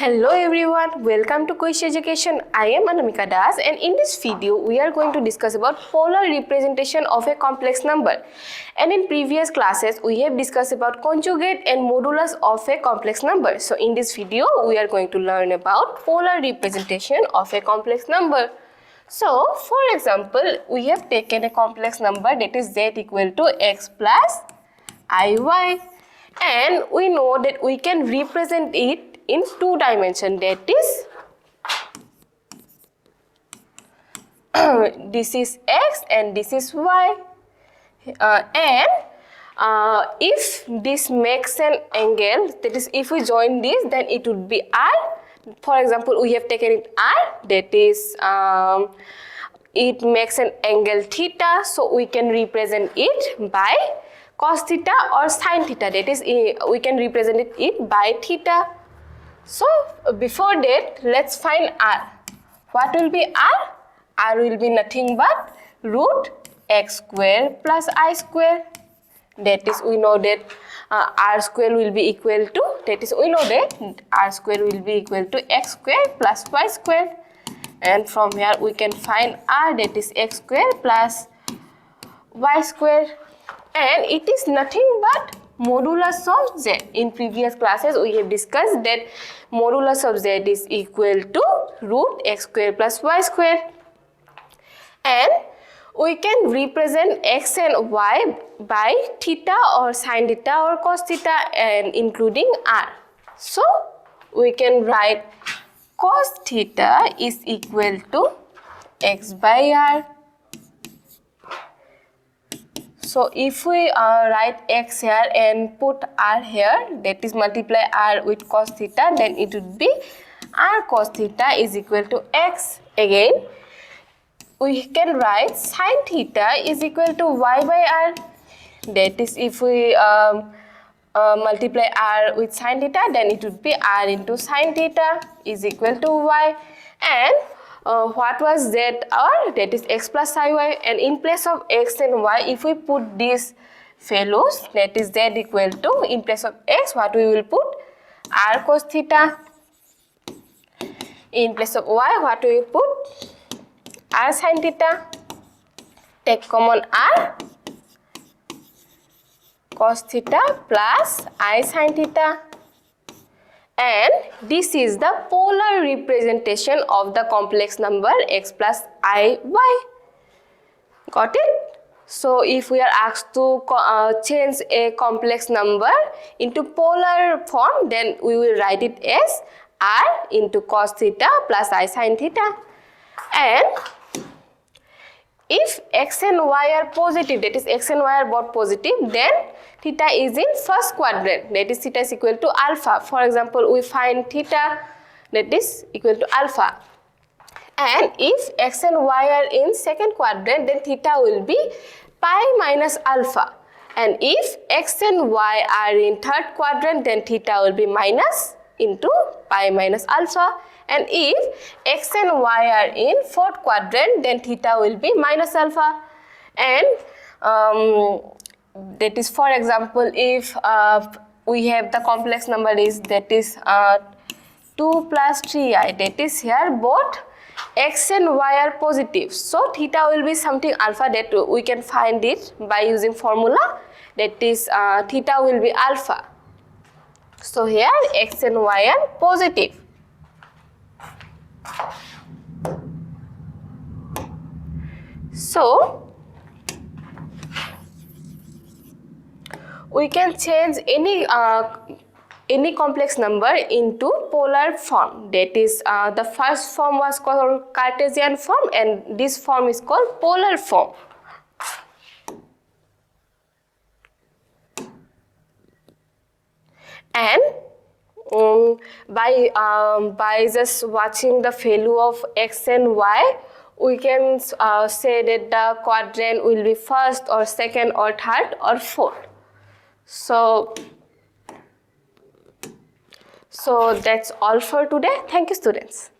Hello everyone, welcome to Quiz Education. I am Anamika and in this video we are going to discuss about polar representation of a complex number. And in previous classes we have discussed about conjugate and modulus of a complex number. So in this video we are going to learn about polar representation of a complex number. So for example, we have taken a complex number that is z equal to x plus iy, and we know that we can represent it in two dimensions, that is this is x and this is y, if this makes an angle, that is if we join this, then it would be r. For example, we have taken it r, that is it makes an angle theta, so we can represent it by cos theta or sin theta, that is we can represent it by theta. So before that, let's find r. What will be r? R will be nothing but root x square plus I square. That is, we know that r square will be equal to, that is, we know that r square will be equal to x square plus y square. And from here we can find r, that is x square plus y square. And it is nothing but modulus of z. In previous classes we have discussed that modulus of z is equal to root x square plus y square. And we can represent x and y by theta or sin theta or cos theta, and including r. So we can write cos theta is equal to x by r. So if we write x here and put r here, that is multiply r with cos theta, then it would be r cos theta is equal to x. Again, we can write sin theta is equal to y by r. That is, if we multiply r with sin theta, then it would be r into sin theta is equal to y. And what was z r? That is x plus iy, and in place of x and y, if we put these fellows, that is z equal to, in place of x, what we will put? R cos theta. In place of y, what we will put? R sin theta. Take common r, cos theta plus I sin theta. And this is the polar representation of the complex number x plus iy. Got it? So if we are asked to change a complex number into polar form, then we will write it as r into cos theta plus I sin theta. And if x and y are positive, that is x and y are both positive, then theta is in first quadrant, that is theta is equal to alpha. For example, we find theta, that is equal to alpha. And if x and y are in second quadrant, then theta will be pi minus alpha. And if x and y are in third quadrant, then theta will be minus into pi minus alpha. And if x and y are in fourth quadrant, then theta will be minus alpha. And that is, for example, if we have the complex number is, that is 2 plus 3i, that is here both x and y are positive. So theta will be something alpha, that we can find it by using formula, that is theta will be alpha. So here x and y are positive. So we can change any complex number into polar form. That is, the first form was called Cartesian form, and this form is called polar form. And by just watching the value of x and y, we can say that the quadrant will be first or second or third or fourth. So that's all for today. Thank you, students.